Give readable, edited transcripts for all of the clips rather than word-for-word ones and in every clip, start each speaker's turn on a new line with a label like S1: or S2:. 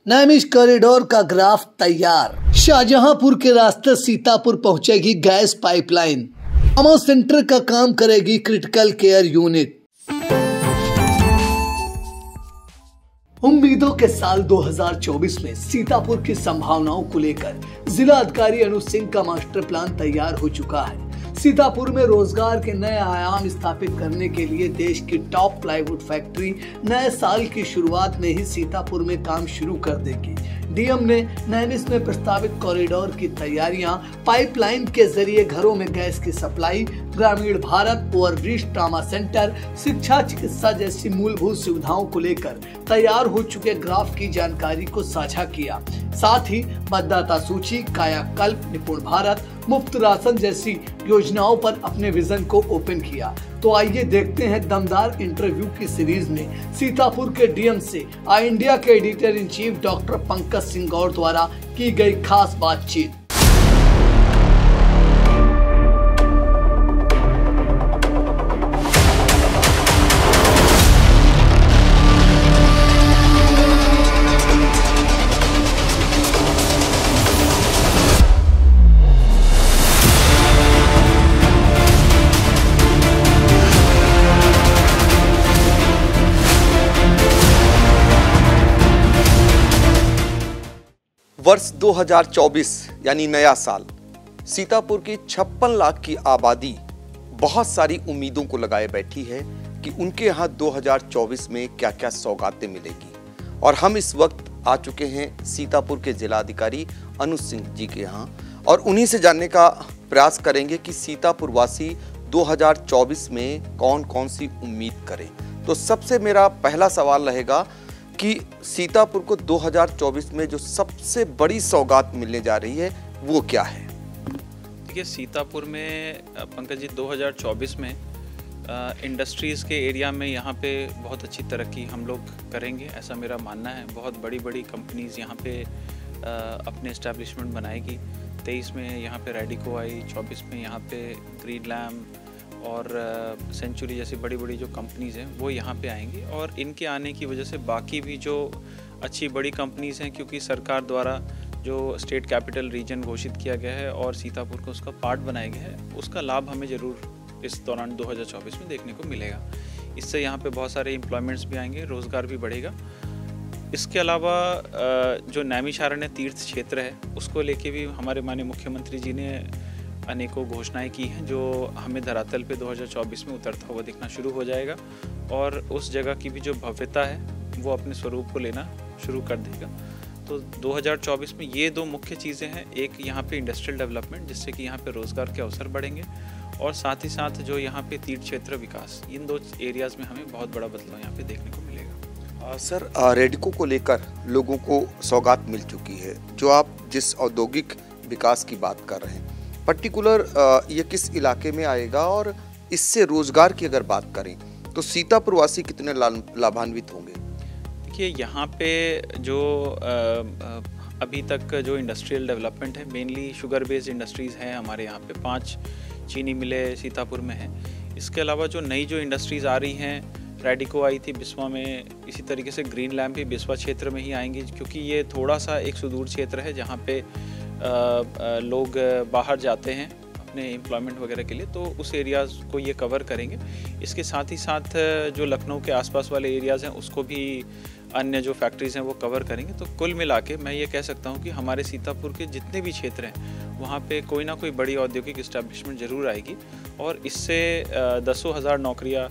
S1: Naimish corridor का graph तैयार। शाहजहांपुर के रास्ते सीतापुर पहुंचेगी गैस पाइपलाइन। ट्रॉमा सेंटर का काम करेगी क्रिटिकल केयर यूनिट। उम्मीदों के साल 2024 में सीतापुर की संभावनाओं को लेकर जिला अधिकारी अनुज सिंह का मास्टर प्लान तैयार हो चुका है। सीतापुर में रोजगार के नए आयाम स्थापित करने के लिए देश की टॉप प्लाईवुड फैक्ट्री नए साल की शुरुआत में ही सीतापुर में काम शुरू कर देगी। डीएम ने नैमिष में प्रस्तावित कॉरिडोर की तैयारियां पाइपलाइन के जरिए घरों में गैस की सप्लाई, ग्रामीण भारत, ओवरब्रिज, ट्रॉमा सेंटर, शिक्षा, चिकित्सा जैसी मूलभूत सुविधाओं को लेकर तैयार हो चुके ग्राफ की जानकारी को साझा किया। साथ ही मतदाता सूची, कायाकल्प, निपुण भारत, मुफ्त राशन जैसी योजनाओं पर अपने विजन को ओपन किया। तो आइए देखते हैं दमदार इंटरव्यू की सीरीज में सीतापुर के डीएम से आई इंडिया के editor in chief doctor Pankaj Singh Gaur द्वारा की गई खास बातचीत।
S2: वर्ष 2024 यानी नया साल, सीतापुर की 56 लाख की आबादी बहुत सारी उम्मीदों को लगाए बैठी है कि उनके यहाँ 2024 में क्या क्या सौगातें मिलेगी। और हम इस वक्त आ चुके हैं सीतापुर के जिलाधिकारी अनुज सिंह जी के यहाँ और उन्हीं से जानने का प्रयास करेंगे कि सीतापुर वासी 2024 में कौन कौन सी उम्मीद करें। तो सबसे मेरा पहला सवाल रहेगा कि सीतापुर को 2024 में जो सबसे बड़ी सौगात मिलने जा रही है वो क्या है?
S3: देखिए, सीतापुर में पंकज जी 2024 में इंडस्ट्रीज़ के एरिया में यहाँ पे बहुत अच्छी तरक्की हम लोग करेंगे, ऐसा मेरा मानना है। बहुत बड़ी बड़ी कंपनीज़ यहाँ पे अपने इस्टेब्लिशमेंट बनाएगी। 23 में यहाँ पे रेडिको आई, 24 में यहाँ पे ग्रीनलैम और सेंचुरी जैसी बड़ी बड़ी जो कंपनीज़ हैं वो यहाँ पे आएंगी। और इनके आने की वजह से बाकी भी जो अच्छी बड़ी कंपनीज़ हैं, क्योंकि सरकार द्वारा जो स्टेट कैपिटल रीजन घोषित किया गया है और सीतापुर को उसका पार्ट बनाया गया है, उसका लाभ हमें ज़रूर इस दौरान 2024 में देखने को मिलेगा। इससे यहाँ पे बहुत सारे एम्प्लॉयमेंट्स भी आएंगे, रोज़गार भी बढ़ेगा। इसके अलावा जो नैमिषारण्य तीर्थ क्षेत्र है उसको लेके भी हमारे माननीय मुख्यमंत्री जी ने अनेकों घोषणाएं की हैं, जो हमें धरातल पे 2024 में उतरता हुआ दिखना शुरू हो जाएगा। और उस जगह की भी जो भव्यता है वो अपने स्वरूप को लेना शुरू कर देगा। तो 2024 में ये दो मुख्य चीज़ें हैं। एक यहाँ पे इंडस्ट्रियल डेवलपमेंट, जिससे कि यहाँ पे रोज़गार के अवसर बढ़ेंगे, और साथ ही साथ जो यहाँ पे तीर्थ क्षेत्र विकास, इन दो एरियाज़ में हमें बहुत बड़ा बदलाव यहाँ पे देखने को मिलेगा।
S2: सर, रेडको को लेकर लोगों को सौगात मिल चुकी है। जो आप जिस औद्योगिक विकास की बात कर रहे हैं, पर्टिकुलर ये किस इलाके में आएगा, और इससे रोजगार की अगर बात करें तो सीतापुर वासी कितने लाभान्वित होंगे?
S3: देखिए, यहाँ पे जो अभी तक जो इंडस्ट्रियल डेवलपमेंट है, मेनली शुगर बेस्ड इंडस्ट्रीज़ हैं हमारे यहाँ पे। 5 चीनी मिलें सीतापुर में हैं। इसके अलावा जो नई जो इंडस्ट्रीज़ आ रही हैं, रेडिको आई थी बिस्वा में, इसी तरीके से ग्रीनलैम भी बिस्वा क्षेत्र में ही आएंगी, क्योंकि ये थोड़ा सा एक सुदूर क्षेत्र है जहाँ पे लोग बाहर जाते हैं अपने एम्प्लॉयमेंट वगैरह के लिए, तो उस एरियाज़ को ये कवर करेंगे। इसके साथ ही साथ जो लखनऊ के आसपास वाले एरियाज़ हैं उसको भी अन्य जो फैक्ट्रीज़ हैं वो कवर करेंगे। तो कुल मिला के मैं ये कह सकता हूँ कि हमारे सीतापुर के जितने भी क्षेत्र हैं वहाँ पे कोई ना कोई बड़ी औद्योगिक इस्टेब्लिशमेंट ज़रूर आएगी, और इससे दसों हज़ार नौकरियाँ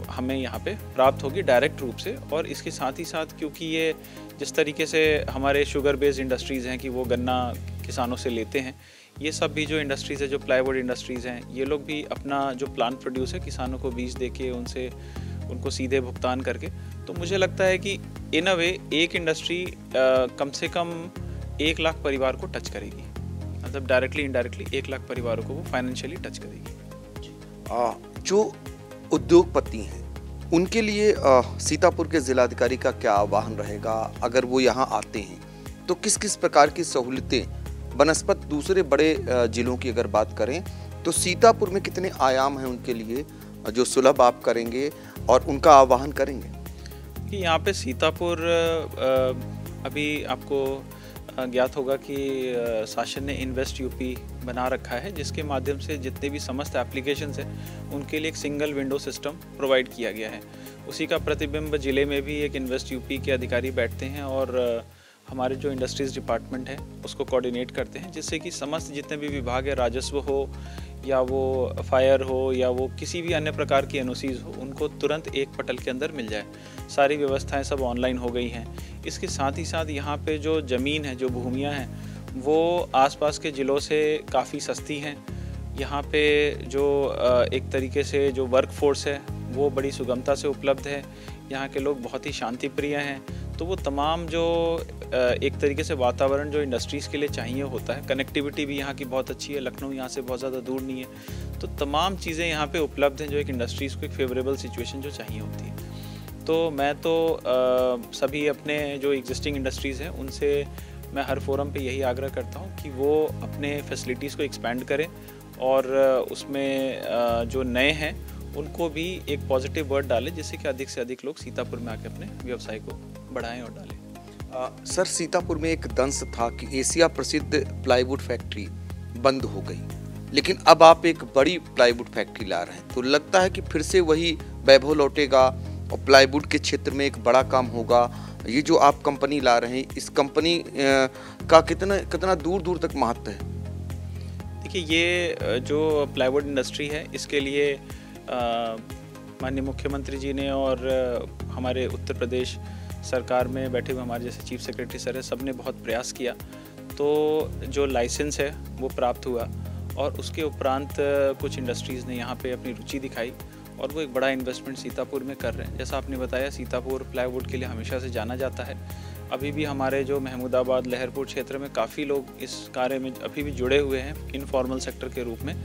S3: हमें यहाँ पे प्राप्त होगी डायरेक्ट रूप से। और इसके साथ ही साथ, क्योंकि ये जिस तरीके से हमारे शुगर बेस्ड इंडस्ट्रीज़ हैं कि वो गन्ना किसानों से लेते हैं, ये सब भी जो इंडस्ट्रीज़ है, जो प्लाईवुड इंडस्ट्रीज़ हैं, ये लोग भी अपना जो प्लांट प्रोड्यूस है किसानों को बीज दे के उनको सीधे भुगतान करके, तो मुझे लगता है कि इन अ वे एक इंडस्ट्री कम से कम 1 लाख परिवार को टच करेगी। मतलब डायरेक्टली इनडायरेक्टली 1 लाख परिवारों को वो फाइनेंशियली टच करेगी।
S2: जो उद्योगपति हैं उनके लिए सीतापुर के जिलाधिकारी का क्या आह्वान रहेगा? अगर वो यहाँ आते हैं तो किस किस प्रकार की सहूलतें बनस्पत दूसरे बड़े जिलों की अगर बात करें तो सीतापुर में कितने आयाम हैं उनके लिए जो सुलभ आप करेंगे और उनका आह्वान करेंगे?
S3: कि यहाँ पे सीतापुर अभी आपको ज्ञात होगा कि शासन ने इन्वेस्ट यूपी बना रखा है, जिसके माध्यम से जितने भी समस्त एप्लीकेशंस हैं उनके लिए एक सिंगल विंडो सिस्टम प्रोवाइड किया गया है। उसी का प्रतिबिंब जिले में भी एक इन्वेस्ट यूपी के अधिकारी बैठते हैं और हमारे जो इंडस्ट्रीज़ डिपार्टमेंट है उसको कोऑर्डिनेट करते हैं, जिससे कि समस्त जितने भी विभाग है, राजस्व हो या वो फायर हो या वो किसी भी अन्य प्रकार की एनओसीज हो, उनको तुरंत एक पटल के अंदर मिल जाए। सारी व्यवस्थाएं सब ऑनलाइन हो गई हैं। इसके साथ ही साथ यहाँ पे जो ज़मीन है, जो भूमियाँ हैं, वो आसपास के ज़िलों से काफ़ी सस्ती हैं। यहाँ पे जो एक तरीके से जो वर्क फोर्स है वो बड़ी सुगमता से उपलब्ध है। यहाँ के लोग बहुत ही शांति प्रिय हैं। तो वो तमाम जो एक तरीके से वातावरण जो इंडस्ट्रीज़ के लिए चाहिए होता है, कनेक्टिविटी भी यहाँ की बहुत अच्छी है, लखनऊ यहाँ से बहुत ज़्यादा दूर नहीं है, तो तमाम चीज़ें यहाँ पे उपलब्ध हैं जो एक इंडस्ट्रीज़ को एक फेवरेबल सिचुएशन जो चाहिए होती है। तो मैं तो सभी अपने जो एग्जिस्टिंग इंडस्ट्रीज़ हैं उनसे मैं हर फोरम पे यही आग्रह करता हूँ कि वो अपने फैसिलिटीज़ को एक्सपैंड करें और उसमें जो नए हैं उनको भी एक पॉजिटिव वर्ड डालें, जिससे कि अधिक से अधिक लोग सीतापुर में आके अपने व्यवसाय को बढ़ाएं और डालें।
S2: सर, सीतापुर में एक दंश था कि एशिया प्रसिद्ध प्लाईवुड फैक्ट्री बंद हो गई, लेकिन अब आप एक बड़ी प्लाईवुड फैक्ट्री ला रहे हैं, तो लगता है कि फिर से वही वैभव लौटेगा और प्लाईवुड के क्षेत्र में एक बड़ा काम होगा। ये जो आप कंपनी ला रहे हैं, इस कंपनी का कितना दूर दूर तक महत्व है?
S3: देखिए, ये जो प्लाईवुड इंडस्ट्री है इसके लिए माननीय मुख्यमंत्री जी ने और हमारे उत्तर प्रदेश सरकार में बैठे हुए हमारे जैसे चीफ सेक्रेटरी सर है, सब ने बहुत प्रयास किया। तो जो लाइसेंस है वो प्राप्त हुआ और उसके उपरांत कुछ इंडस्ट्रीज़ ने यहाँ पे अपनी रुचि दिखाई और वो एक बड़ा इन्वेस्टमेंट सीतापुर में कर रहे हैं। जैसा आपने बताया, सीतापुर प्लाईवुड के लिए हमेशा से जाना जाता है। अभी भी हमारे जो महमूदाबाद लहरपुर क्षेत्र में काफ़ी लोग इस कार्य में अभी भी जुड़े हुए हैं इनफॉर्मल सेक्टर के रूप में,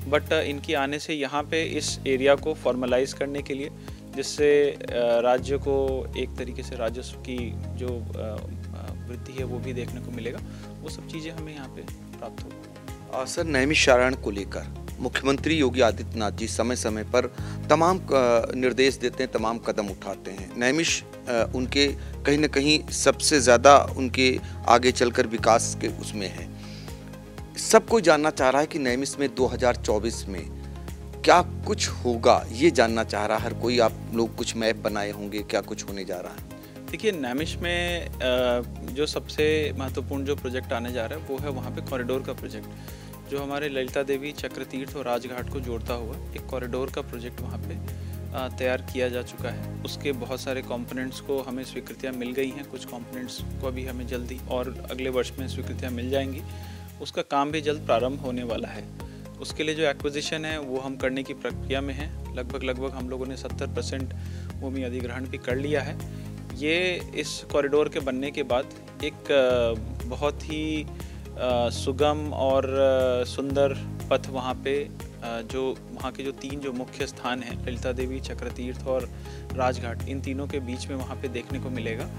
S3: बट इनकी आने से यहाँ पे इस एरिया को फॉर्मलाइज करने के लिए, जिससे राज्य को एक तरीके से राजस्व की जो वृद्धि है वो भी देखने को मिलेगा, वो सब चीज़ें हमें यहाँ पे प्राप्त होगी।
S2: सर, नैमिषारण्य को लेकर मुख्यमंत्री योगी आदित्यनाथ जी समय समय पर तमाम निर्देश देते हैं, तमाम कदम उठाते हैं। नैमिष उनके कहीं न कहीं सबसे ज़्यादा उनके आगे चलकर विकास के उसमें है। सबको जानना चाह रहा है कि नैमिष में 2024 में क्या कुछ होगा, ये जानना चाह रहा है हर कोई। आप लोग कुछ मैप बनाए होंगे, क्या कुछ होने जा रहा है?
S3: देखिए, नैमिष में जो सबसे महत्वपूर्ण जो प्रोजेक्ट आने जा रहा है वो है वहाँ पे कॉरिडोर का प्रोजेक्ट, जो हमारे ललिता देवी चक्रतीर्थ और राजघाट को जोड़ता हुआ एक कॉरिडोर का प्रोजेक्ट वहाँ पे तैयार किया जा चुका है। उसके बहुत सारे कंपोनेंट्स को हमें स्वीकृतियाँ मिल गई हैं, कुछ कंपोनेंट्स को अभी हमें जल्दी और अगले वर्ष में स्वीकृतियाँ मिल जाएंगी। उसका काम भी जल्द प्रारंभ होने वाला है। उसके लिए जो एक्विजिशन है वो हम करने की प्रक्रिया में है। लगभग हम लोगों ने 70% भूमि अधिग्रहण भी कर लिया है। ये इस कॉरिडोर के बनने के बाद एक बहुत ही सुगम और सुंदर पथ वहाँ पे जो वहाँ के जो 3 जो मुख्य स्थान हैं, ललिता देवी, चक्रतीर्थ और राजघाट, इन तीनों के बीच में वहाँ पे देखने को मिलेगा।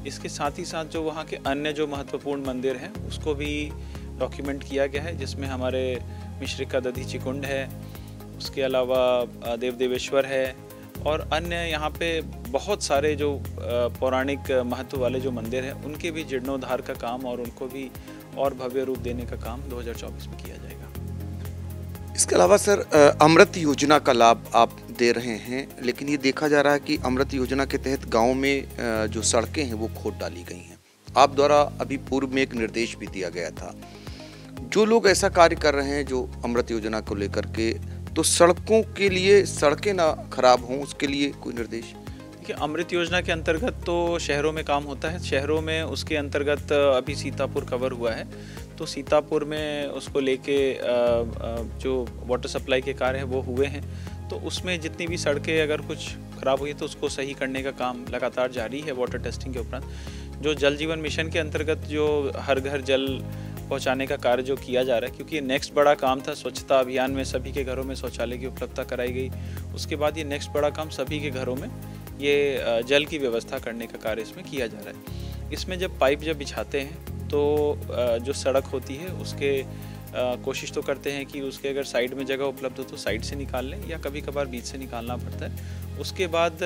S3: इसके साथ ही साथ जो वहाँ के अन्य जो महत्वपूर्ण मंदिर हैं उसको भी डॉक्यूमेंट किया गया है, जिसमें हमारे मिश्रिका दधीची कुंड है, उसके अलावा देव देवेश्वर है और अन्य यहाँ पे बहुत सारे जो पौराणिक महत्व वाले जो मंदिर हैं उनके भी जीर्णोद्धार का काम और उनको भी और भव्य रूप देने का काम 2024 में किया जाएगा।
S2: इसके अलावा सर, अमृत योजना का लाभ आप दे रहे हैं, लेकिन ये देखा जा रहा है कि अमृत योजना के तहत गाँव में जो सड़कें हैं वो खोद डाली गई हैं। आप द्वारा अभी पूर्व में एक निर्देश भी दिया गया था। जो लोग ऐसा कार्य कर रहे हैं जो अमृत योजना को लेकर के, तो सड़कों के लिए सड़कें ना खराब हों, उसके लिए कोई निर्देश?
S3: देखिए, अमृत योजना के अंतर्गत तो शहरों में काम होता है। शहरों में उसके अंतर्गत अभी सीतापुर कवर हुआ है, तो सीतापुर में उसको लेके जो वाटर सप्लाई के कार्य हैं वो हुए हैं। तो उसमें जितनी भी सड़कें अगर कुछ ख़राब हुई तो उसको सही करने का काम लगातार जारी है वाटर टेस्टिंग के उपरांत। जो जल जीवन मिशन के अंतर्गत जो हर घर जल पहुंचाने का कार्य जो किया जा रहा है, क्योंकि ये नेक्स्ट बड़ा काम था। स्वच्छता अभियान में सभी के घरों में शौचालय की उपलब्धता कराई गई। उसके बाद ये नेक्स्ट बड़ा काम सभी के घरों में ये जल की व्यवस्था करने का कार्य इसमें किया जा रहा है। इसमें जब पाइप बिछाते हैं तो जो सड़क होती है उसके कोशिश तो करते हैं कि उसके अगर साइड में जगह उपलब्ध हो तो साइड से निकाल लें, या कभी कभार बीच से निकालना पड़ता है। उसके बाद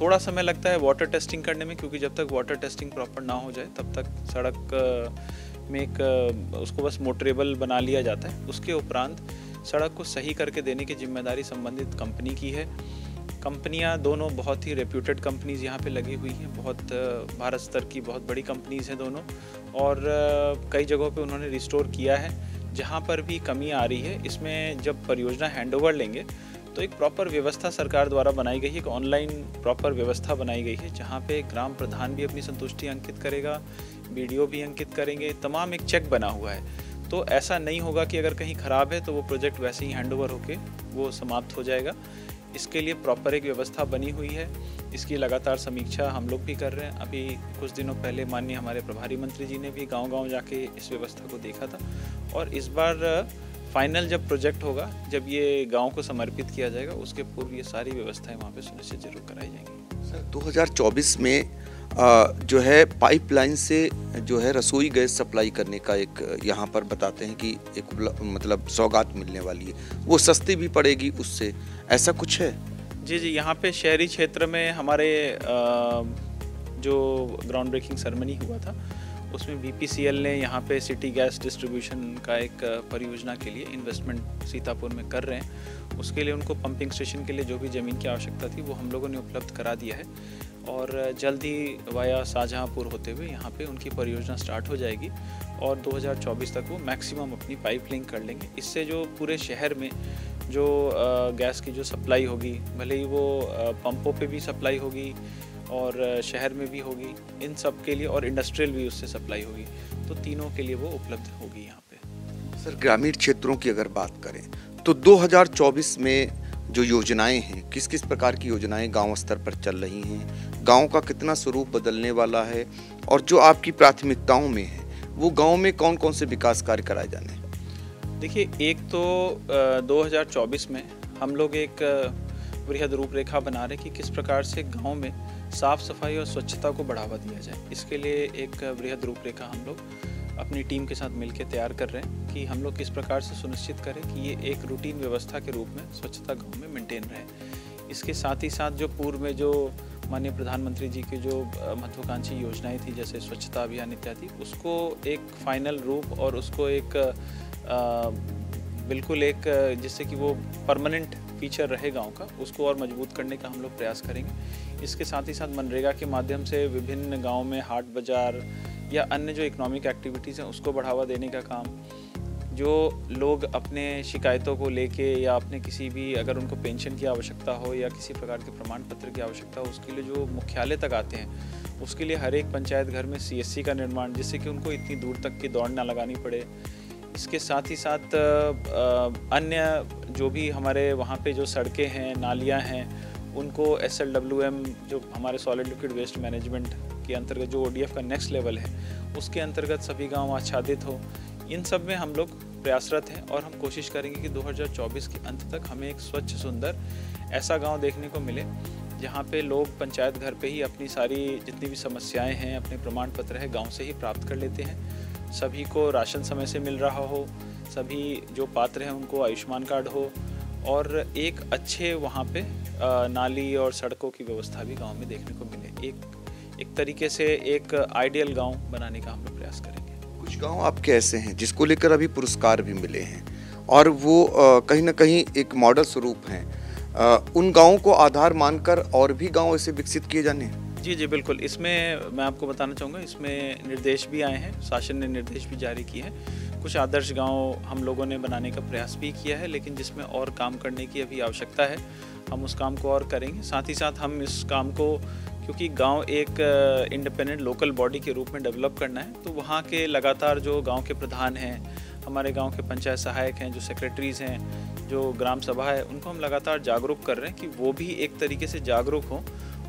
S3: थोड़ा समय लगता है वाटर टेस्टिंग करने में, क्योंकि जब तक वाटर टेस्टिंग प्रॉपर ना हो जाए तब तक सड़क में एक उसको बस मोटरेबल बना लिया जाता है। उसके उपरांत सड़क को सही करके देने की जिम्मेदारी संबंधित कंपनी की है। कंपनियां दोनों बहुत ही रेप्यूटेड कंपनीज़ यहाँ पे लगी हुई हैं, बहुत भारत स्तर की बहुत बड़ी कंपनीज़ हैं दोनों, और कई जगहों पे उन्होंने रिस्टोर किया है। जहाँ पर भी कमी आ रही है, इसमें जब परियोजना हैंडओवर लेंगे तो एक प्रॉपर व्यवस्था सरकार द्वारा बनाई गई है, एक ऑनलाइन प्रॉपर व्यवस्था बनाई गई है, जहाँ पे ग्राम प्रधान भी अपनी संतुष्टि अंकित करेगा, BDO भी अंकित करेंगे, तमाम एक चेक बना हुआ है। तो ऐसा नहीं होगा कि अगर कहीं ख़राब है तो वो प्रोजेक्ट वैसे ही हैंडओवर होके वो समाप्त हो जाएगा। इसके लिए प्रॉपर एक व्यवस्था बनी हुई है। इसकी लगातार समीक्षा हम लोग भी कर रहे हैं। अभी कुछ दिनों पहले माननीय हमारे प्रभारी मंत्री जी ने भी गांव-गांव जाके इस व्यवस्था को देखा था, और इस बार फाइनल जब प्रोजेक्ट होगा, जब ये गांव को समर्पित किया जाएगा, उसके पूर्व ये सारी व्यवस्थाएं वहाँ पे सुनिश्चित जरूर कराई जाएंगी।
S2: सर 2024 में जो है पाइपलाइन से जो है रसोई गैस सप्लाई करने का एक यहाँ पर बताते हैं कि एक मतलब सौगात मिलने वाली है, वो सस्ती भी पड़ेगी उससे, ऐसा कुछ है?
S3: जी, यहाँ पे शहरी क्षेत्र में हमारे जो ग्राउंड ब्रेकिंग सेरेमनी हुआ था उसमें BPCL ने यहाँ पे सिटी गैस डिस्ट्रीब्यूशन का एक परियोजना के लिए इन्वेस्टमेंट सीतापुर में कर रहे हैं। उसके लिए उनको पंपिंग स्टेशन के लिए जो भी ज़मीन की आवश्यकता थी वो हम लोगों ने उपलब्ध करा दिया है, और जल्द ही वाया शाहजहाँपुर होते हुए यहाँ पे उनकी परियोजना स्टार्ट हो जाएगी, और 2024 तक वो मैक्सिमम अपनी पाइप लिंक कर लेंगे। इससे जो पूरे शहर में जो गैस की जो सप्लाई होगी, भले ही वो पंपों पे भी सप्लाई होगी और शहर में भी होगी, इन सब के लिए, और इंडस्ट्रियल भी उससे सप्लाई होगी, तो तीनों के लिए वो उपलब्ध होगी यहाँ पे।
S2: सर ग्रामीण क्षेत्रों की अगर बात करें तो 2024 में जो योजनाएं हैं, किस किस प्रकार की योजनाएं गांव स्तर पर चल रही हैं, गांव का कितना स्वरूप बदलने वाला है, और जो आपकी प्राथमिकताओं में है वो गांव में कौन कौन से विकास कार्य कराए जाने हैं?
S3: देखिए, एक तो 2024 में हम लोग एक वृहद रूपरेखा बना रहे कि किस प्रकार से गांव में साफ सफाई और स्वच्छता को बढ़ावा दिया जाए। इसके लिए एक वृहद रूपरेखा हम लोग अपनी टीम के साथ मिलकर तैयार कर रहे हैं कि हम लोग किस प्रकार से सुनिश्चित करें कि ये एक रूटीन व्यवस्था के रूप में स्वच्छता गांव में मेंटेन रहे। इसके साथ ही साथ जो पूर्व में जो माननीय प्रधानमंत्री जी की जो महत्वाकांक्षी योजनाएं थी, जैसे स्वच्छता अभियान इत्यादि, उसको एक फाइनल रूप और उसको एक बिल्कुल एक जिससे कि वो परमानेंट फीचर रहे गांव का, उसको और मजबूत करने का हम लोग प्रयास करेंगे। इसके साथ ही साथ मनरेगा के माध्यम से विभिन्न गांव में हाट बाज़ार या अन्य जो इकोनॉमिक एक्टिविटीज़ हैं उसको बढ़ावा देने का काम, जो लोग अपने शिकायतों को लेके या अपने किसी भी अगर उनको पेंशन की आवश्यकता हो या किसी प्रकार के प्रमाण पत्र की आवश्यकता हो, उसके लिए जो मुख्यालय तक आते हैं, उसके लिए हर एक पंचायत घर में CSC का निर्माण, जिससे कि उनको इतनी दूर तक की दौड़ ना लगानी पड़े। इसके साथ ही साथ अन्य जो भी हमारे वहाँ पे जो सड़कें हैं, नालियाँ हैं, उनको SLWM जो हमारे सॉलिड लिक्विड वेस्ट मैनेजमेंट के अंतर्गत जो ODF का नेक्स्ट लेवल है, उसके अंतर्गत सभी गांव आच्छादित हो। इन सब में हम लोग प्रयासरत हैं, और हम कोशिश करेंगे कि 2024 के अंत तक हमें एक स्वच्छ सुंदर ऐसा गांव देखने को मिले जहां पे लोग पंचायत घर पे ही अपनी सारी जितनी भी समस्याएं हैं, अपने प्रमाण पत्र है, गांव से ही प्राप्त कर लेते हैं। सभी को राशन समय से मिल रहा हो, सभी जो पात्र हैं उनको आयुष्मान कार्ड हो, और एक अच्छे वहाँ पे नाली और सड़कों की व्यवस्था भी गांव में देखने को मिले। एक तरीके से एक आइडियल गांव बनाने का हम लोग प्रयास करेंगे।
S2: कुछ गांव आपके ऐसे हैं जिसको लेकर अभी पुरस्कार भी मिले हैं, और वो कहीं ना कहीं एक मॉडल स्वरूप हैं, उन गांवों को आधार मानकर और भी गांव ऐसे विकसित किए जाने हैं?
S3: जी बिल्कुल। इसमें मैं आपको बताना चाहूँगा, इसमें निर्देश भी आए हैं, शासन ने निर्देश भी जारी किए हैं। कुछ आदर्श गांव हम लोगों ने बनाने का प्रयास भी किया है, लेकिन जिसमें और काम करने की अभी आवश्यकता है, हम उस काम को और करेंगे। साथ ही साथ हम इस काम को, क्योंकि गांव एक इंडिपेंडेंट लोकल बॉडी के रूप में डेवलप करना है, तो वहाँ के लगातार जो गांव के प्रधान हैं, हमारे गांव के पंचायत सहायक हैं, जो सेक्रेटरीज़ हैं, जो ग्राम सभा है, उनको हम लगातार जागरूक कर रहे हैं कि वो भी एक तरीके से जागरूक हों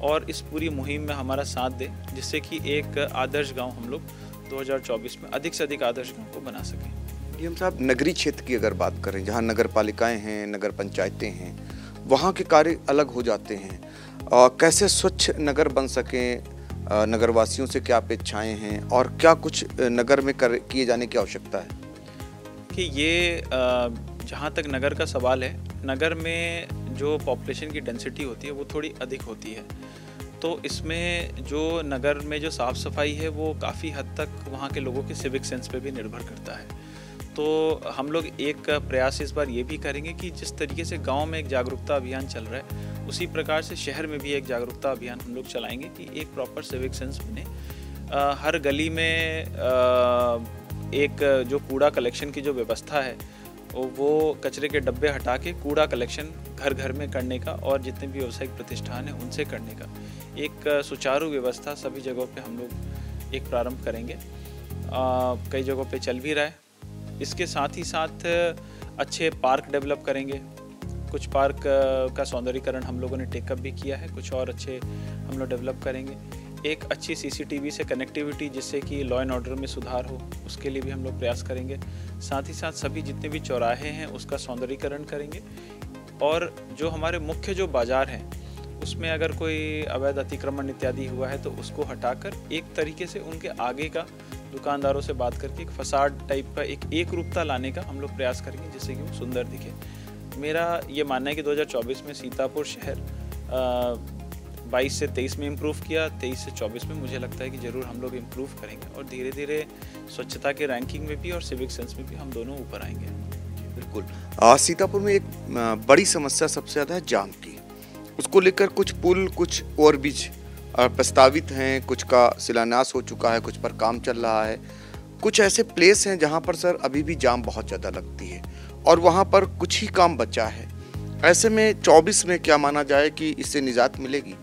S3: और इस पूरी मुहिम में हमारा साथ दें, जिससे कि एक आदर्श गांव हम लोग 2024 में अधिक से अधिक आदर्श गांव को बना सकें।
S2: डीएम साहब, नगरीय क्षेत्र की अगर बात करें, जहाँ नगर पालिकाएँ हैं, नगर पंचायतें हैं, वहाँ के कार्य अलग हो जाते हैं। कैसे स्वच्छ नगर बन सकें, नगरवासियों से क्या अपेक्षाएं हैं, और क्या कुछ नगर में किए जाने की आवश्यकता है?
S3: कि ये जहाँ तक नगर का सवाल है, नगर में जो पॉपुलेशन की डेंसिटी होती है वो थोड़ी अधिक होती है, तो इसमें जो नगर में जो साफ़ सफाई है वो काफ़ी हद तक वहाँ के लोगों के सिविक सेंस पे भी निर्भर करता है। तो हम लोग एक प्रयास इस बार ये भी करेंगे कि जिस तरीके से गांव में एक जागरूकता अभियान चल रहा है, उसी प्रकार से शहर में भी एक जागरूकता अभियान हम लोग चलाएंगे कि एक प्रॉपर सिविक सेंस बने। हर गली में एक जो कूड़ा कलेक्शन की जो व्यवस्था है वो कचरे के डब्बे हटा के कूड़ा कलेक्शन घर घर में करने का और जितने भी व्यावसायिक प्रतिष्ठान हैं उनसे करने का एक सुचारू व्यवस्था सभी जगहों पे हम लोग एक प्रारंभ करेंगे। कई जगहों पे चल भी रहा है। इसके साथ ही साथ अच्छे पार्क डेवलप करेंगे। कुछ पार्क का सौंदर्यीकरण हम लोगों ने टेकअप भी किया है, कुछ और अच्छे हम लोग डेवलप करेंगे। एक अच्छी सीसीटीवी से कनेक्टिविटी जिससे कि लॉ एंड ऑर्डर में सुधार हो, उसके लिए भी हम लोग प्रयास करेंगे। साथ ही साथ सभी जितने भी चौराहे हैं उसका सौंदर्यीकरण करेंगे और जो हमारे मुख्य जो बाज़ार हैं उसमें अगर कोई अवैध अतिक्रमण इत्यादि हुआ है तो उसको हटाकर एक तरीके से उनके आगे का दुकानदारों से बात करके एक फसाड टाइप का एक रूपता लाने का हम लोग प्रयास करेंगे जिससे कि वो सुंदर दिखे। मेरा ये मानना है कि 2024 में सीतापुर शहर 22 से 23 में इम्प्रूव किया, 23 से 24 में मुझे लगता है कि ज़रूर हम लोग इम्प्रूव करेंगे और धीरे धीरे स्वच्छता के रैंकिंग में भी और सिविक सेंस में भी हम दोनों ऊपर आएंगे।
S2: बिल्कुल। सीतापुर में एक बड़ी समस्या सबसे ज़्यादा है जाम की। उसको लेकर कुछ पुल, कुछ ओवरब्रिज प्रस्तावित हैं, कुछ का शिलान्यास हो चुका है, कुछ पर काम चल रहा है। कुछ ऐसे प्लेस हैं जहां पर सर अभी भी जाम बहुत ज़्यादा लगती है और वहां पर कुछ ही काम बचा है। ऐसे में 24 में क्या माना जाए कि इससे निजात मिलेगी?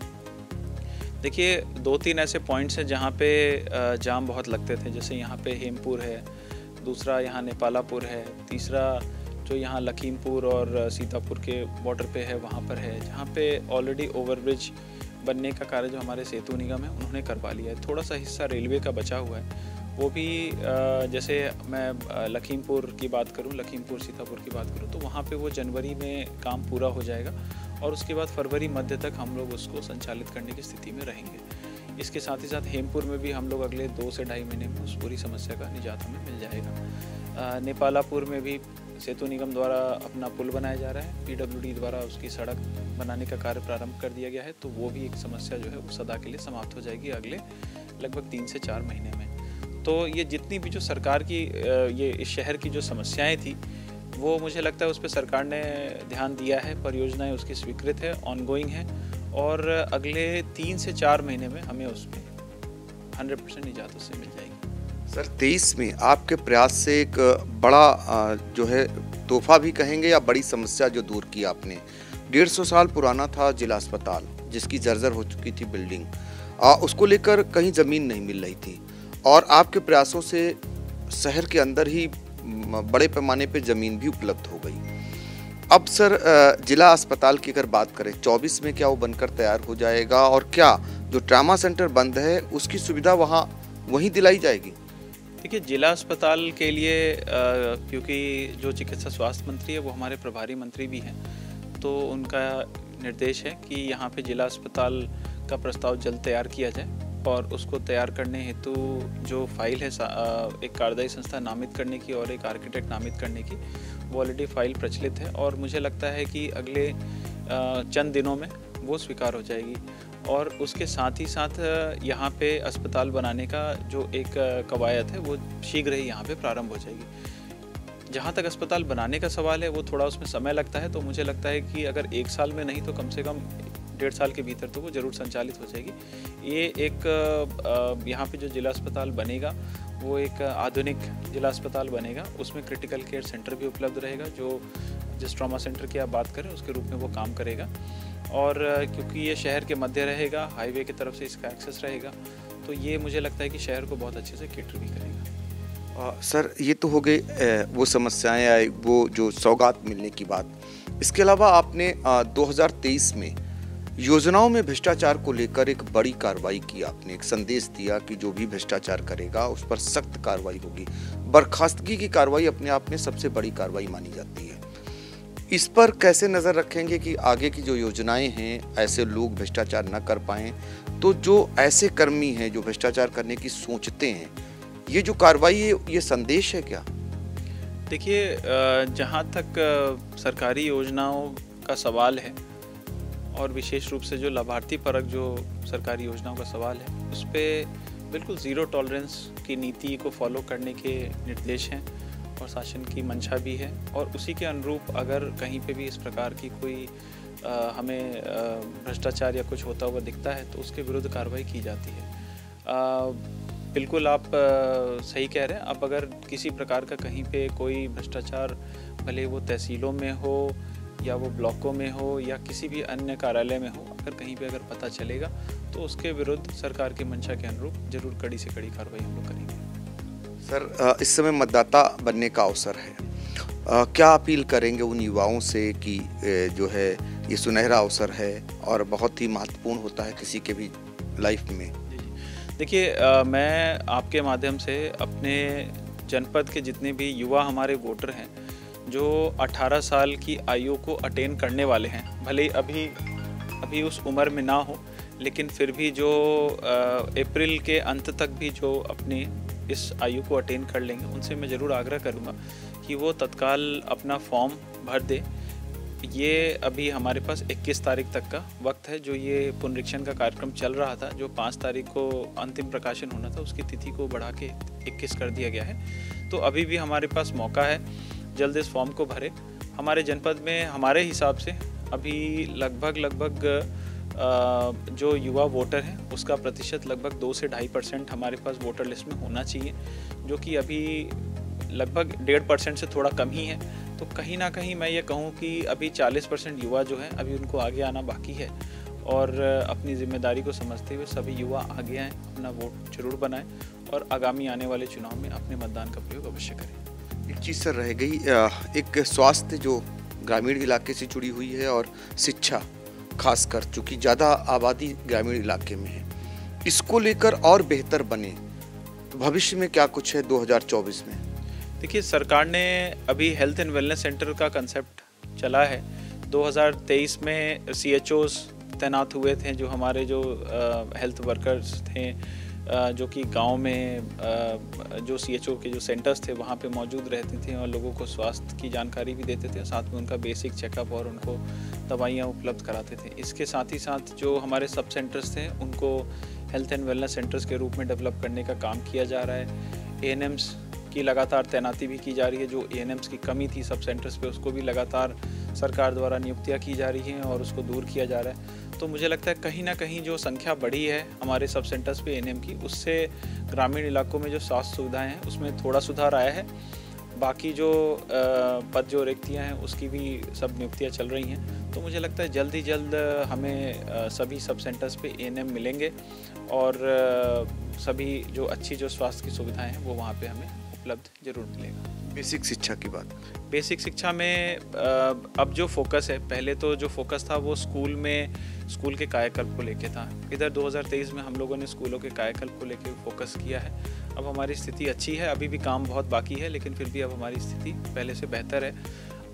S3: देखिए 2-3 ऐसे पॉइंट्स हैं जहाँ पे जाम बहुत लगते थे। जैसे यहाँ पे हेमपुर है, दूसरा यहाँ नेपालापुर है, तीसरा जो यहाँ लखीमपुर और सीतापुर के बॉर्डर पे है वहाँ पर है, जहाँ पे ऑलरेडी ओवरब्रिज बनने का कार्य जो हमारे सेतु निगम है उन्होंने करवा लिया है। थोड़ा सा हिस्सा रेलवे का बचा हुआ है, वो भी जैसे मैं लखीमपुर की बात करूं, लखीमपुर सीतापुर की बात करूं तो वहाँ पे वो जनवरी में काम पूरा हो जाएगा और उसके बाद फरवरी मध्य तक हम लोग उसको संचालित करने की स्थिति में रहेंगे। इसके साथ ही साथ हेमपुर में भी हम लोग अगले 2 से ढाई महीने में उस पूरी समस्या का निजात हमें मिल जाएगा। नेपालापुर में भी सेतु निगम द्वारा अपना पुल बनाया जा रहा है, PWD द्वारा उसकी सड़क बनाने का कार्य प्रारंभ कर दिया गया है, तो वो भी एक समस्या जो है वो सदा के लिए समाप्त हो जाएगी अगले लगभग 3 से 4 महीने में। तो ये जितनी भी जो सरकार की ये इस शहर की जो समस्याएं थी वो मुझे लगता है उस पर सरकार ने ध्यान दिया है, परियोजनाएं उसकी स्वीकृत है, ऑनगोइंग है और अगले 3 से 4 महीने में हमें उसमें 100% निजात उससे मिल जाएगी।
S2: सर 23 में आपके प्रयास से एक बड़ा जो है तोहफा भी कहेंगे या बड़ी समस्या जो दूर की आपने, 150 साल पुराना था जिला अस्पताल जिसकी जर्जर हो चुकी थी बिल्डिंग, उसको लेकर कहीं ज़मीन नहीं मिल रही थी और आपके प्रयासों से शहर के अंदर ही बड़े पैमाने पे ज़मीन भी उपलब्ध हो गई। अब सर जिला अस्पताल की अगर बात करें 24 में क्या वो बनकर तैयार हो जाएगा और क्या जो ट्रामा सेंटर बंद है उसकी सुविधा वहीं दिलाई जाएगी?
S3: देखिए जिला अस्पताल के लिए क्योंकि जो चिकित्सा स्वास्थ्य मंत्री है वो हमारे प्रभारी मंत्री भी हैं, तो उनका निर्देश है कि यहाँ पे जिला अस्पताल का प्रस्ताव जल्द तैयार किया जाए और उसको तैयार करने हेतु जो फाइल है एक कार्यदायी संस्था नामित करने की और एक आर्किटेक्ट नामित करने की, वो ऑलरेडी फाइल प्रचलित है और मुझे लगता है कि अगले चंद दिनों में वो स्वीकार हो जाएगी। और उसके साथ ही साथ यहाँ पे अस्पताल बनाने का जो एक कवायद है वो शीघ्र ही यहाँ पे प्रारंभ हो जाएगी। जहाँ तक अस्पताल बनाने का सवाल है वो थोड़ा उसमें समय लगता है, तो मुझे लगता है कि अगर 1 साल में नहीं तो कम से कम 1.5 साल के भीतर तो वो ज़रूर संचालित हो जाएगी। ये एक यहाँ पे जो जिला अस्पताल बनेगा वो एक आधुनिक जिला अस्पताल बनेगा, उसमें क्रिटिकल केयर सेंटर भी उपलब्ध रहेगा जो जिस ट्रॉमा सेंटर की आप बात करें उसके रूप में वो काम करेगा। और क्योंकि ये शहर के मध्य रहेगा, हाईवे की तरफ से इसका एक्सेस रहेगा, तो ये मुझे लगता है कि शहर को बहुत अच्छे से कैटर भी करेगा।
S2: सर ये तो हो गई वो समस्याएं आई, वो जो सौगात मिलने की बात। इसके अलावा आपने 2023 में योजनाओं में भ्रष्टाचार को लेकर एक बड़ी कार्रवाई की, आपने एक संदेश दिया कि जो भी भ्रष्टाचार करेगा उस पर सख्त कार्रवाई होगी। बर्खास्तगी की कार्रवाई अपने आप में सबसे बड़ी कार्रवाई मानी जाती है। इस पर कैसे नज़र रखेंगे कि आगे की जो योजनाएं हैं ऐसे लोग भ्रष्टाचार न कर पाएं, तो जो ऐसे कर्मी हैं जो भ्रष्टाचार करने की सोचते हैं, ये जो कार्रवाई है ये संदेश है क्या?
S3: देखिए जहाँ तक सरकारी योजनाओं का सवाल है और विशेष रूप से जो लाभार्थी परक जो सरकारी योजनाओं का सवाल है, उस पर बिल्कुल ज़ीरो टॉलरेंस की नीति को फॉलो करने के निर्देश हैं और शासन की मंशा भी है। और उसी के अनुरूप अगर कहीं पे भी इस प्रकार की कोई हमें भ्रष्टाचार या कुछ होता हुआ दिखता है तो उसके विरुद्ध कार्रवाई की जाती है। बिल्कुल आप सही कह रहे हैं। अब अगर किसी प्रकार का कहीं पे कोई भ्रष्टाचार, भले वो तहसीलों में हो या वो ब्लॉकों में हो या किसी भी अन्य कार्यालय में हो, अगर कहीं पे अगर पता चलेगा तो उसके विरुद्ध सरकार की मंशा के अनुरूप जरूर कड़ी से कड़ी कार्रवाई हम लोग करेंगे।
S2: सर, इस समय मतदाता बनने का अवसर है, क्या अपील करेंगे उन युवाओं से कि जो है ये सुनहरा अवसर है और बहुत ही महत्वपूर्ण होता है किसी के भी लाइफ में?
S3: देखिए, मैं आपके माध्यम से अपने जनपद के जितने भी युवा हमारे वोटर हैं जो 18 साल की आयु को अटेन करने वाले हैं, भले ही अभी उस उम्र में ना हो, लेकिन फिर भी जो अप्रैल के अंत तक भी जो अपने इस आयु को अटेन कर लेंगे, उनसे मैं ज़रूर आग्रह करूँगा कि वो तत्काल अपना फॉर्म भर दे। ये अभी हमारे पास 21 तारीख तक का वक्त है। जो ये पुनरीक्षण का कार्यक्रम चल रहा था, जो 5 तारीख को अंतिम प्रकाशन होना था, उसकी तिथि को बढ़ा के 21 कर दिया गया है। तो अभी भी हमारे पास मौका है, जल्द इस फॉर्म को भरे। हमारे जनपद में हमारे हिसाब से अभी लगभग जो युवा वोटर हैं उसका प्रतिशत लगभग 2 से 2.5% हमारे पास वोटर लिस्ट में होना चाहिए, जो कि अभी लगभग 1.5% से थोड़ा कम ही है। तो कहीं ना कहीं मैं ये कहूँ कि अभी 40% युवा जो हैं अभी उनको आगे आना बाकी है, और अपनी जिम्मेदारी को समझते हुए सभी युवा आगे आएँ, अपना वोट जरूर बनाएं और आगामी आने वाले चुनाव में अपने मतदान का प्रयोग अवश्य करें।
S2: एक चीज़ सर रह गई, एक स्वास्थ्य जो ग्रामीण इलाके से जुड़ी हुई है और शिक्षा खासकर, चूँकि ज़्यादा आबादी ग्रामीण इलाके में है, इसको लेकर और बेहतर बने तो भविष्य में क्या कुछ है 2024 में?
S3: देखिए, सरकार ने अभी हेल्थ एंड वेलनेस सेंटर का कंसेप्ट चला है। 2023 में CHOs तैनात हुए थे, जो हमारे जो हेल्थ वर्कर्स थे, जो कि गांव में जो CHO के जो सेंटर्स थे वहाँ पे मौजूद रहते थे और लोगों को स्वास्थ्य की जानकारी भी देते थे, साथ में उनका बेसिक चेकअप और उनको दवाइयाँ उपलब्ध कराते थे। इसके साथ ही साथ जो हमारे सब सेंटर्स थे उनको हेल्थ एंड वेलनेस सेंटर्स के रूप में डेवलप करने का काम किया जा रहा है। ANMs की लगातार तैनाती भी की जा रही है। जो ANMs की कमी थी सब सेंटर्स पे, उसको भी लगातार सरकार द्वारा नियुक्तियाँ की जा रही हैं और उसको दूर किया जा रहा है। तो मुझे लगता है कहीं ना कहीं जो संख्या बढ़ी है हमारे सब सेंटर्स पे ANM की, उससे ग्रामीण इलाकों में जो स्वास्थ्य सुविधाएं हैं उसमें थोड़ा सुधार आया है। बाकी जो पद जो रिक्तियाँ हैं उसकी भी सब नियुक्तियाँ चल रही हैं। तो मुझे लगता है जल्द ही जल्द हमें सभी सब सेंटर्स पे ANM मिलेंगे और सभी जो अच्छी जो स्वास्थ्य की सुविधाएं हैं वो वहाँ पे हमें उपलब्ध जरूर मिलेगा।
S2: बेसिक शिक्षा की बात,
S3: बेसिक शिक्षा में अब जो फोकस है, पहले तो जो फोकस था वो स्कूल के कायाकल्प को लेके था। इधर 2023 में हम लोगों ने स्कूलों के कायाकल्प को लेके फोकस किया है। अब हमारी स्थिति अच्छी है, अभी भी काम बहुत बाकी है, लेकिन फिर भी अब हमारी स्थिति पहले से बेहतर है।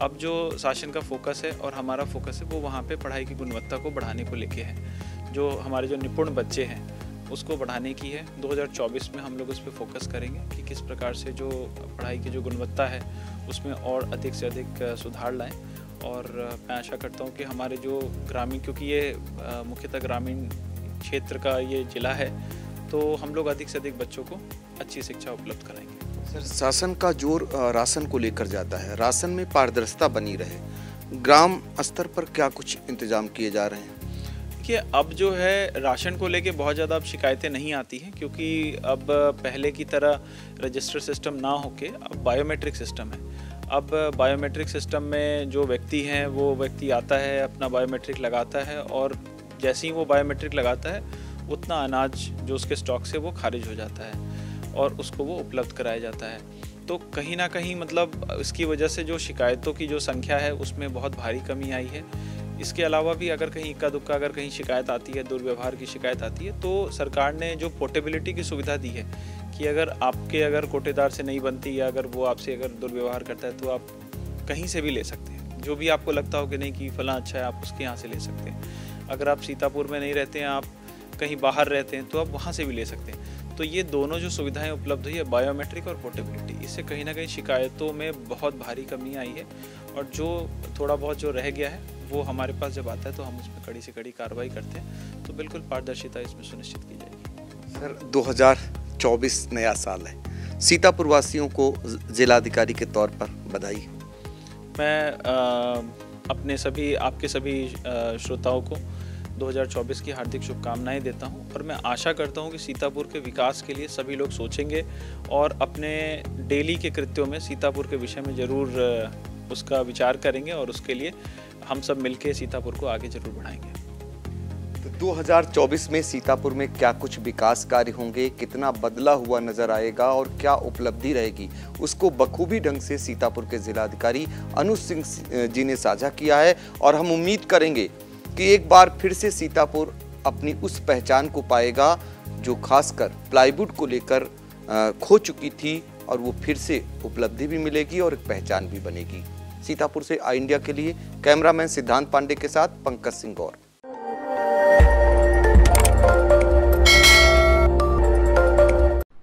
S3: अब जो शासन का फोकस है और हमारा फोकस है वो वहाँ पे पढ़ाई की गुणवत्ता को बढ़ाने को लेके है। जो हमारे जो निपुण बच्चे हैं उसको बढ़ाने की है। 2024 में हम लोग उस पर फोकस करेंगे कि किस प्रकार से जो पढ़ाई की जो गुणवत्ता है उसमें और अधिक से अधिक सुधार लाएं। और मैं आशा करता हूं कि हमारे जो ग्रामीण, क्योंकि ये मुख्यतः ग्रामीण क्षेत्र का ये जिला है, तो हम लोग अधिक से अधिक बच्चों को अच्छी शिक्षा उपलब्ध कराएंगे।
S2: सर, शासन का जोर राशन को लेकर जाता है, राशन में पारदर्शिता बनी रहे, ग्राम स्तर पर क्या कुछ इंतजाम किए जा रहे हैं?
S3: देखिए, अब जो है राशन को लेके बहुत ज़्यादा अब शिकायतें नहीं आती हैं, क्योंकि अब पहले की तरह रजिस्टर सिस्टम ना होके अब बायोमेट्रिक सिस्टम है। अब बायोमेट्रिक सिस्टम में जो व्यक्ति हैं वो व्यक्ति आता है, अपना बायोमेट्रिक लगाता है और जैसे ही वो बायोमेट्रिक लगाता है उतना अनाज जो उसके स्टॉक से वो खारिज हो जाता है और उसको वो उपलब्ध कराया जाता है। तो कहीं ना कहीं मतलब इसकी वजह से जो शिकायतों की जो संख्या है उसमें बहुत भारी कमी आई है। इसके अलावा भी अगर कहीं इक्का दुक्का अगर कहीं शिकायत आती है, दुर्व्यवहार की शिकायत आती है, तो सरकार ने जो पोर्टेबिलिटी की सुविधा दी है कि अगर कोटेदार से नहीं बनती या अगर वो आपसे अगर दुर्व्यवहार करता है तो आप कहीं से भी ले सकते हैं। जो भी आपको लगता हो कि नहीं कि फलां अच्छा है, आप उसके यहाँ से ले सकते हैं। अगर आप सीतापुर में नहीं रहते हैं, आप कहीं बाहर रहते हैं, तो आप वहाँ से भी ले सकते हैं। तो ये दोनों जो सुविधाएं उपलब्ध हुई है, बायोमेट्रिक और पोर्टेबिलिटी, इससे कहीं ना कहीं शिकायतों में बहुत भारी कमी आई है। और जो थोड़ा बहुत जो रह गया है वो हमारे पास जब आता है तो हम उसमें कड़ी से कड़ी कार्रवाई करते हैं। तो बिल्कुल पारदर्शिता इसमें सुनिश्चित की जाएगी।
S2: सर, 2024 नया साल है, सीतापुर वासियों को जिलाधिकारी के तौर पर बधाई।
S3: मैं अपने सभी आपके सभी श्रोताओं को 2024 की हार्दिक शुभकामनाएं देता हूं और मैं आशा करता हूं कि सीतापुर के विकास के लिए सभी लोग सोचेंगे और अपने डेली के कृत्यों में सीतापुर के विषय में ज़रूर उसका विचार करेंगे और उसके लिए हम सब मिलकर सीतापुर को आगे जरूर बढ़ाएंगे।
S2: तो 2024 में सीतापुर में क्या कुछ विकास कार्य होंगे, कितना बदला हुआ नजर आएगा और क्या उपलब्धि रहेगी, उसको बखूबी ढंग से सीतापुर के जिलाधिकारी अनुज सिंह जी ने साझा किया है। और हम उम्मीद करेंगे कि एक बार फिर से सीतापुर अपनी उस पहचान को पाएगा जो खासकर प्लाईवुड को लेकर खो चुकी थी, और वो फिर से उपलब्धि भी मिलेगी और एक पहचान भी बनेगी। सीतापुर से आई इंडिया के लिए कैमरामैन सिद्धांत पांडे के साथ पंकज सिंह गौर।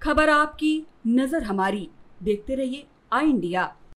S4: खबर आपकी, नजर हमारी। देखते रहिए आई इंडिया।